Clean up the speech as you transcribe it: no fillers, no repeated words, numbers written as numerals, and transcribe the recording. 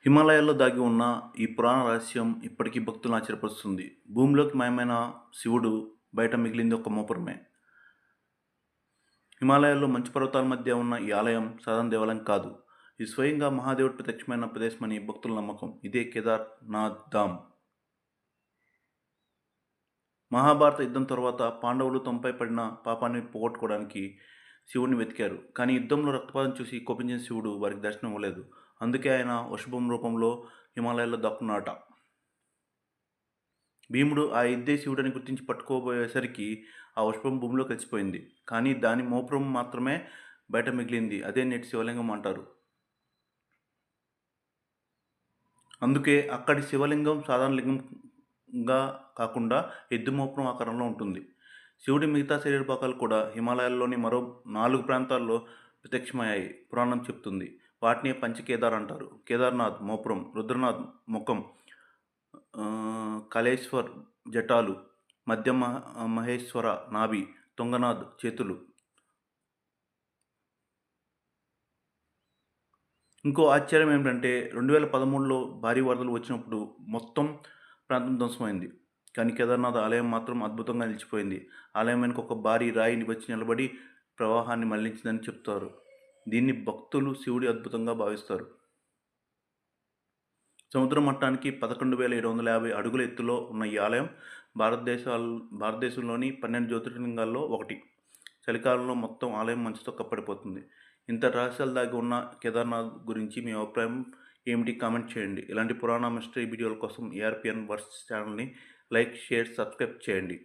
హిమాలయాల్లో దాగి ఉన్న ఈ పురాణ రహస్యం ఇప్పటికీ భక్తులను ఆశ్చర్యపరుస్తుంది. భూమిలోకి మాయమైన శివుడు బయట మిగిలింది ఒక మోపురమే. హిమాలయాల్లో మంచు పర్వతాల మధ్య ఉన్న ఈ ఆలయం సాధారణ దేవాలయం కాదు. ఇది స్వయంగా మహాదేవుడు ప్రత్యక్షమైన ప్రదేశమని భక్తుల నమ్మకం. ఇదే కేదార్నాథ్ ధామ్. మహాభారత యుద్ధం తర్వాత పాండవులు తమపై పడిన పాపాన్ని పోగొట్టుకోవడానికి శివుడిని వెతికారు. కానీ యుద్ధంలో రక్తపాతం చూసి కోపించిన శివుడు వారికి దర్శనం ఇవ్వలేదు. అందుకే ఆయన వృషభం రూపంలో హిమాలయాల్లో దాక్కున్నాడట. భీముడు ఆ ఇద్దే శివుడని గుర్తించి పట్టుకోబోయేసరికి ఆ వృషభం భూమిలో కలిసిపోయింది. కానీ దాని మోపురం మాత్రమే బయట మిగిలింది. అదే నేటి శివలింగం అంటారు. అందుకే అక్కడి శివలింగం సాధారణ లింగంగా కాకుండా ఎద్దు మోపురం ఆకారంలో ఉంటుంది. శివుడి మిగతా శరీర భాగాలు కూడా హిమాలయాల్లోని మరో 4 ప్రాంతాల్లో ప్రత్యక్షమయ్యాయి పురాణం చెప్తుంది. వాటిని పంచకేదార్ అంటారు. కేదార్నాథ్ మోపురం, రుద్రనాథ్ ముఖం, కాళేశ్వర్ జటాలు, మధ్య మహేశ్వర నాభి, తుంగనాథ్ చేతులు. ఇంకో ఆశ్చర్యం ఏమిటంటే 2013లో భారీ వరదలు వచ్చినప్పుడు మొత్తం ప్రాంతం ధ్వంసమైంది. కానీ కేదార్నాథ్ ఆలయం మాత్రం అద్భుతంగా నిలిచిపోయింది. ఆలయం వెనుక ఒక భారీ రాయి వచ్చి నిలబడి ప్రవాహాన్ని మళ్లించిందని చెప్తారు. దీన్ని భక్తులు శివుడి అద్భుతంగా భావిస్తారు. సముద్ర మట్టానికి 11,750 అడుగుల ఎత్తులో ఉన్న ఈ ఆలయం భారతదేశంలోని 12 జ్యోతిర్లింగాల్లో ఒకటి. చలికాలంలో మొత్తం ఆలయం మంచుతో కప్పడిపోతుంది. ఇంత రహస్యాలు దాగి ఉన్న కేదార్నాథ్ గురించి మీ అభిప్రాయం ఏమిటి? కామెంట్ చేయండి. ఇలాంటి పురాణ మిస్టరీ వీడియోల కోసం ఏఆర్పిఎన్ వర్స్ ఛానల్ని లైక్, షేర్, సబ్స్క్రైబ్ చేయండి.